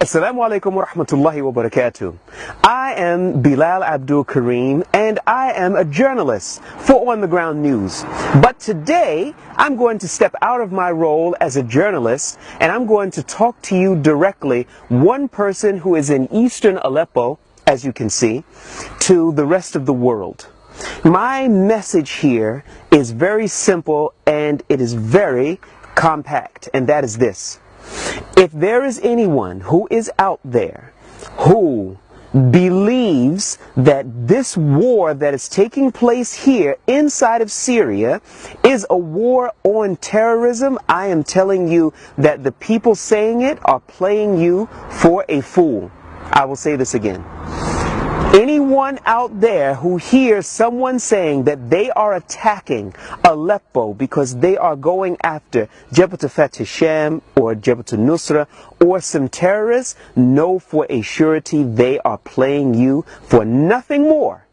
Assalamu alaikum wa rahmatullahi wa barakatuh. I am Bilal Abdul Kareem and I am a journalist for On the Ground News. But today I'm going to step out of my role as a journalist and I'm going to talk to you directly, one person who is in eastern Aleppo, as you can see, to the rest of the world. My message here is very simple and it is very compact, and that is this. If there is anyone who is out there who believes that this war that is taking place here inside of Syria is a war on terrorism, I am telling you that the people saying it are playing you for a fool. I will say this again. Anyone out there who hears someone saying that they are attacking Aleppo because they are going after Jabhat Fatih Sham or Jabhat Nusra or some terrorists, know for a surety they are playing you for nothing more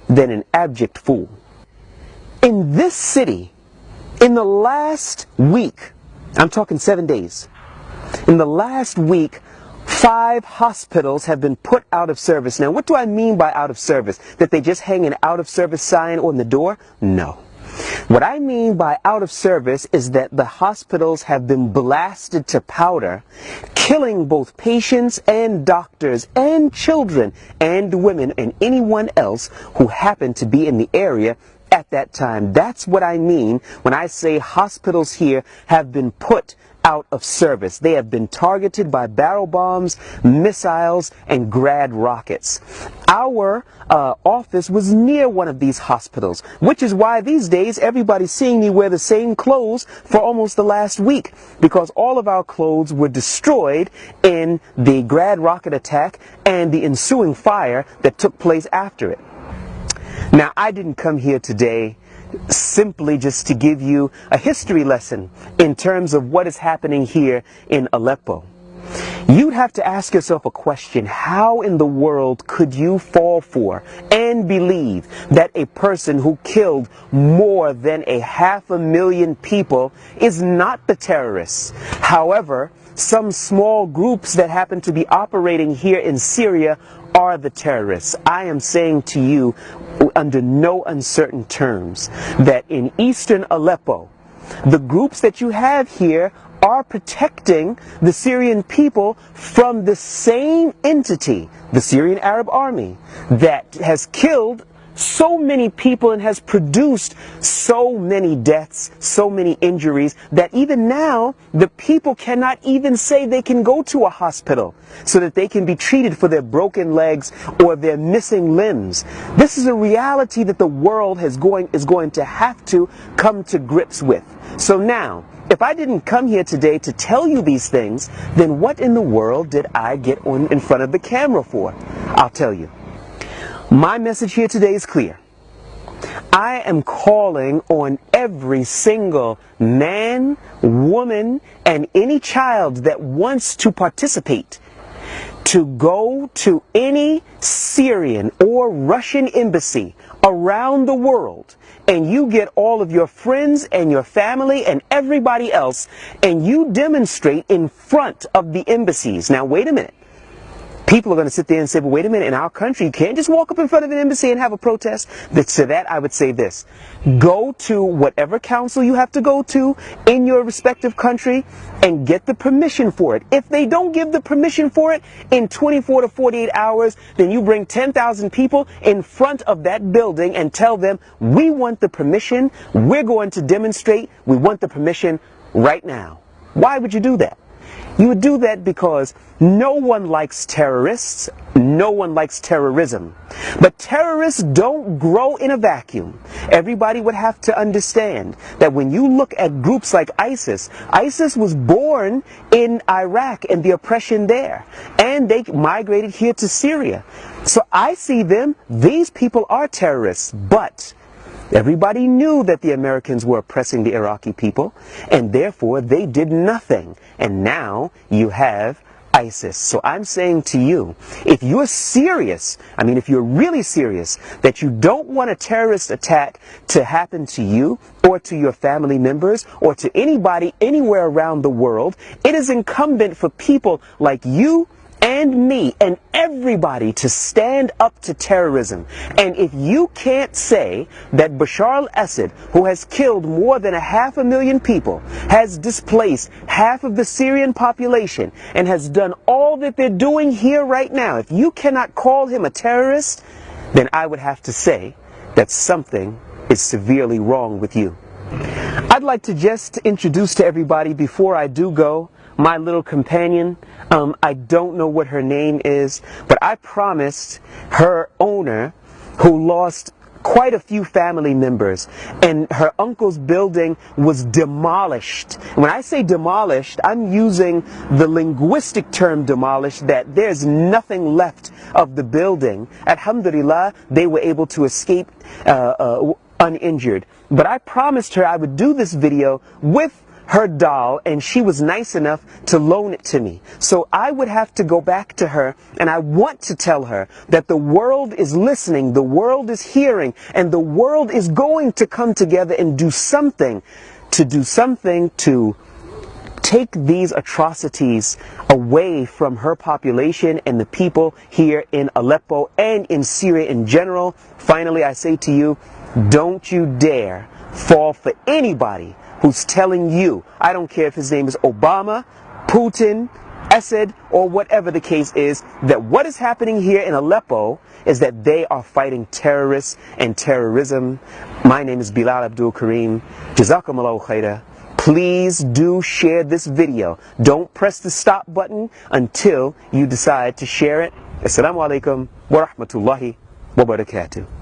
than an abject fool. In this city, in the last week, I'm talking 7 days, in the last week, 5 hospitals have been put out of service. Now, what do I mean by out of service? That they just hang an out of service sign on the door? No. What I mean by out of service is that the hospitals have been blasted to powder, killing both patients and doctors and children and women and anyone else who happened to be in the area at that time. That's what I mean when I say hospitals here have been put out of service. They have been targeted by barrel bombs, missiles, and grad rockets. Our office was near one of these hospitals, which is why these days everybody's seeing me wear the same clothes for almost the last week, because all of our clothes were destroyed in the grad rocket attack and the ensuing fire that took place after it. Now, I didn't come here today simply just to give you a history lesson in terms of what is happening here in Aleppo. You'd have to ask yourself a question: how in the world could you fall for and believe that a person who killed more than 500,000 people is not the terrorist? However, some small groups that happen to be operating here in Syria are the terrorists. I am saying to you under no uncertain terms that in eastern Aleppo, the groups that you have here are protecting the Syrian people from the same entity, the Syrian Arab Army, that has killed so many people and has produced so many deaths, so many injuries, that even now the people cannot even say they can go to a hospital so that they can be treated for their broken legs or their missing limbs. This is a reality that the world is going to have to come to grips with. So now, if I didn't come here today to tell you these things, then what in the world did I get in front of the camera for? I'll tell you. My message here today is clear. I am calling on every single man, woman, and any child that wants to participate to go to any Syrian or Russian embassy around the world, and you get all of your friends and your family and everybody else, and you demonstrate in front of the embassies. Now, wait a minute. People are going to sit there and say, well, wait a minute, in our country, you can't just walk up in front of an embassy and have a protest. To that, I would say this. Go to whatever council you have to go to in your respective country and get the permission for it. If they don't give the permission for it in 24 to 48 hours, then you bring 10,000 people in front of that building and tell them, we want the permission, we're going to demonstrate, we want the permission right now. Why would you do that? You would do that because no one likes terrorists, no one likes terrorism. But terrorists don't grow in a vacuum. Everybody would have to understand that when you look at groups like ISIS, ISIS was born in Iraq and the oppression there, and they migrated here to Syria. So I see them, these people are terrorists, but everybody knew that the Americans were oppressing the Iraqi people, and therefore they did nothing. And now you have ISIS. So I'm saying to you, if you're serious, if you're really serious that you don't want a terrorist attack to happen to you or to your family members or to anybody anywhere around the world, it is incumbent for people like you and me and everybody to stand up to terrorism. And if you can't say that Bashar al-Assad, who has killed more than 500,000 people, has displaced half of the Syrian population, and has done all that they're doing here right now, if you cannot call him a terrorist, then I would have to say that something is severely wrong with you. I'd like to just introduce to everybody before I do go my little companion. I don't know what her name is, but I promised her owner, who lost quite a few family members, and her uncle's building was demolished. When I say demolished, I'm using the linguistic term demolished, that there's nothing left of the building. Alhamdulillah, they were able to escape uninjured. But I promised her I would do this video with her doll, and she was nice enough to loan it to me. So I would have to go back to her, and I want to tell her that the world is listening, the world is hearing, and the world is going to come together and do something to take these atrocities away from her population and the people here in Aleppo and in Syria in general. Finally, I say to you, don't you dare fall for anybody who's telling you, I don't care if his name is Obama, Putin, Assad, or whatever the case is, that what is happening here in Aleppo is that they are fighting terrorists and terrorism. My name is Bilal Abdul Kareem. Jazakumullahu khaira. Please do share this video. Don't press the stop button until you decide to share it. Assalamu alaikum wa rahmatullahi wa barakatuh.